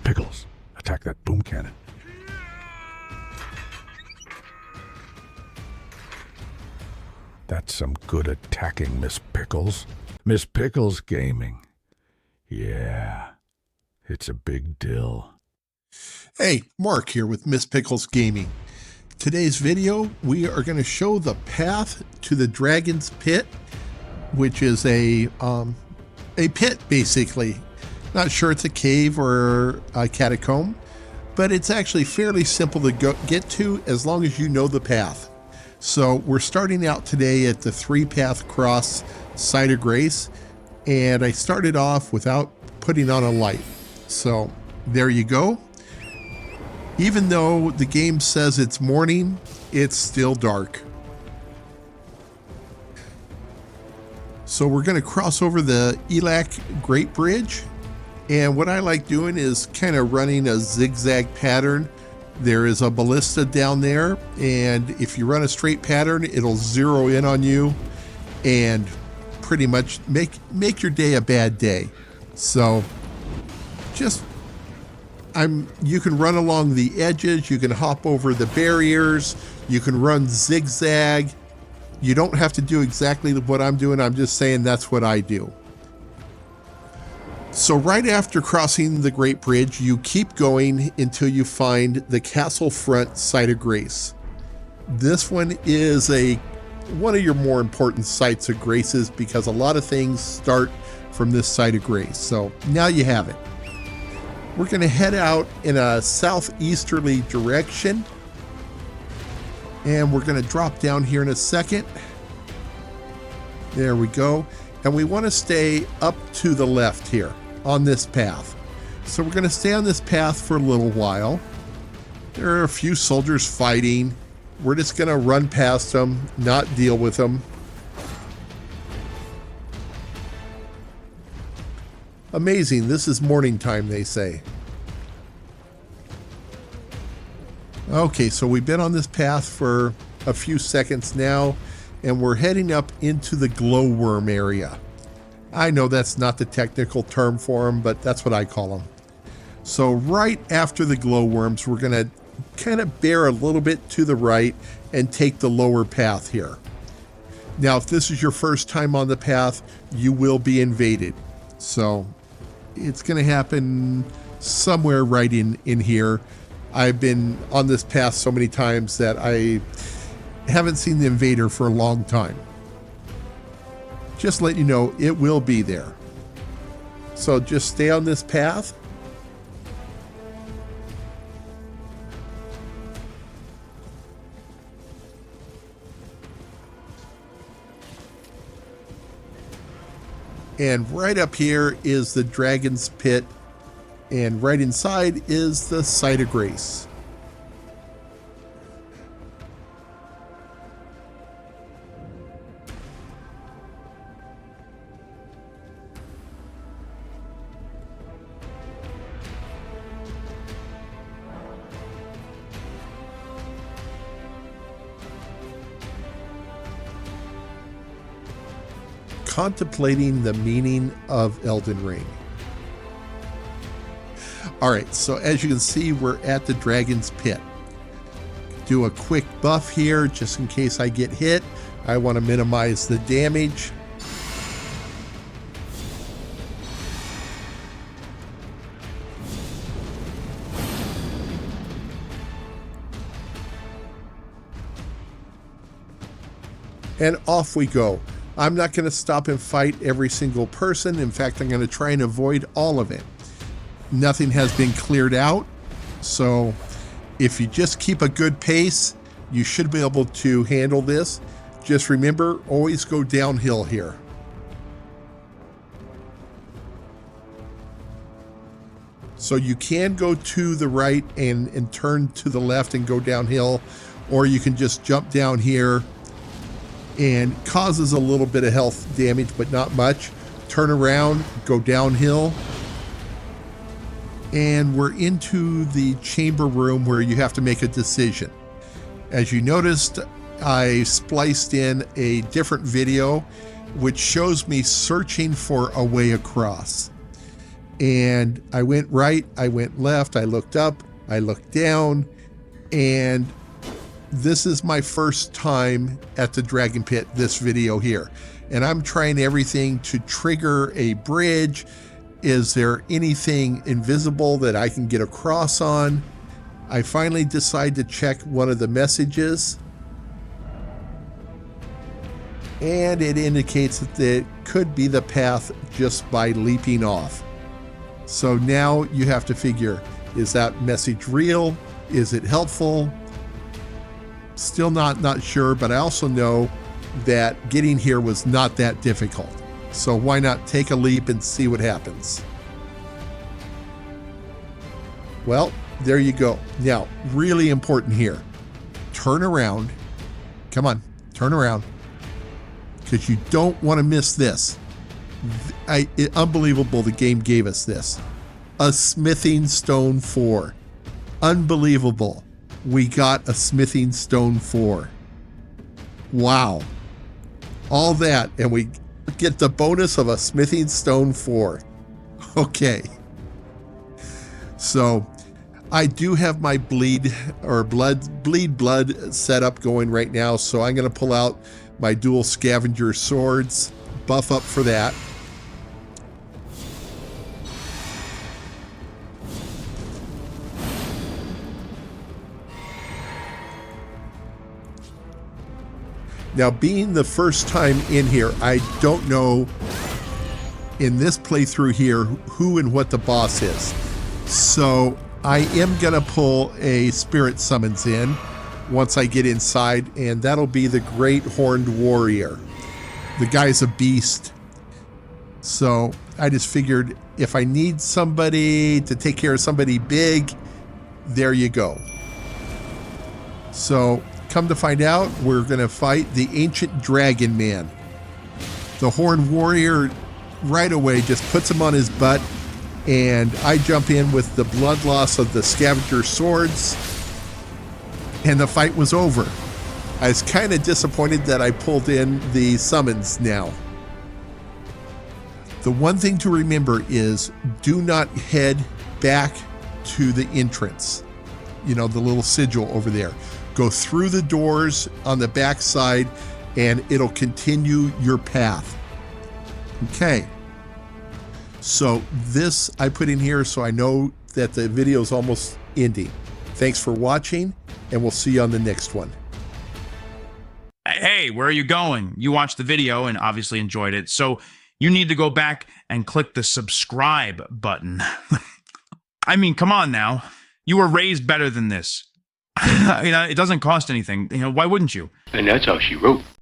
Pickles, attack that boom cannon. That's some good attacking, Miss Pickles. Miss Pickles Gaming. Yeah, it's a big deal. Hey, Mark here with Miss Pickles Gaming. Today's video, we are going to show the path to the Dragon's Pit, which is a pit, basically. Not sure it's a cave or a catacomb, but it's actually fairly simple to get to as long as you know the path. So we're starting out today at the 3-path cross Site of Grace, and I started off without putting on a light. So there you go. Even though the game says it's morning, it's still dark. So we're going to cross over the Elac Great Bridge. And what I like doing is kind of running a zigzag pattern. There is a ballista down there, and if you run a straight pattern, it'll zero in on you and pretty much make your day a bad day. So just you can run along the edges, you can hop over the barriers, you can run zigzag. You don't have to do exactly what I'm doing. I'm just saying that's what I do. So right after crossing the Great Bridge, you keep going until you find the Castle Front Site of Grace. This one is one of your more important sites of graces because a lot of things start from this Site of Grace. So now you have it. We're going to head out in a southeasterly direction, and we're going to drop down here in a second. There we go. And we want to stay up to the left here on this path. So we're going to stay on this path for a little while. There are a few soldiers fighting. We're just going to run past them, not deal with them. Amazing. This is morning time, they say. Okay, so we've been on this path for a few seconds now, and we're heading up into the glowworm area. I know that's not the technical term for them, but that's what I call them. So right after the glowworms, we're going to kind of bear a little bit to the right and take the lower path here. Now, if this is your first time on the path, you will be invaded. So it's going to happen somewhere right in here. I've been on this path so many times that I haven't seen the invader for a long time. Just let you know, it will be there. So just stay on this path. And right up here is the Dragon's Pit, and right inside is the Site of Grace. Contemplating the meaning of Elden Ring. All right, so as you can see, we're at the Dragon's Pit. Do a quick buff here just in case I get hit. I want to minimize the damage. And off we go. I'm not going to stop and fight every single person. In fact, I'm going to try and avoid all of it. Nothing has been cleared out. So if you just keep a good pace, you should be able to handle this. Just remember, always go downhill here. So you can go to the right and turn to the left and go downhill, or you can just jump down here and causes a little bit of health damage, but not much. Turn around, go downhill, and we're into the chamber room where you have to make a decision. As you noticed, I spliced in a different video which shows me searching for a way across. And I went right, I went left, I looked up, I looked down, and this is my first time at the Dragon Pit, this video here. And I'm trying everything to trigger a bridge. Is there anything invisible that I can get across on? I finally decide to check one of the messages. And it indicates that it could be the path just by leaping off. So now you have to figure, is that message real? Is it helpful? Still not sure, but I also know that getting here was not that difficult. So why not take a leap and see what happens? Well, there you go. Now, really important here. Turn around. Come on, turn around. Because you don't want to miss this. Unbelievable the game gave us this. A smithing stone 4. Unbelievable. We got a smithing stone 4. Wow. All that, and we get the bonus of a smithing stone 4. Okay. So I do have my bleed blood setup going right now, so I'm going to pull out my dual scavenger swords, buff up for that. Now, being the first time in here, I don't know in this playthrough here who and what the boss is. So I am going to pull a spirit summons in once I get inside, and that'll be the Great Horned Warrior. The guy's a beast. So I just figured if I need somebody to take care of somebody big, there you go. So come to find out, we're going to fight the Ancient Dragon Man. The Horned Warrior right away just puts him on his butt, and I jump in with the blood loss of the scavenger swords, and the fight was over. I was kind of disappointed that I pulled in the summons now. The one thing to remember is do not head back to the entrance. You know, the little sigil over there. Go through the doors on the back side, and it'll continue your path. Okay. So this I put in here so I know that the video is almost ending. Thanks for watching, and we'll see you on the next one. Hey, where are you going? You watched the video and obviously enjoyed it, so you need to go back and click the subscribe button. I mean, come on now. You were raised better than this. You know, it doesn't cost anything. You know, why wouldn't you? And that's how she wrote.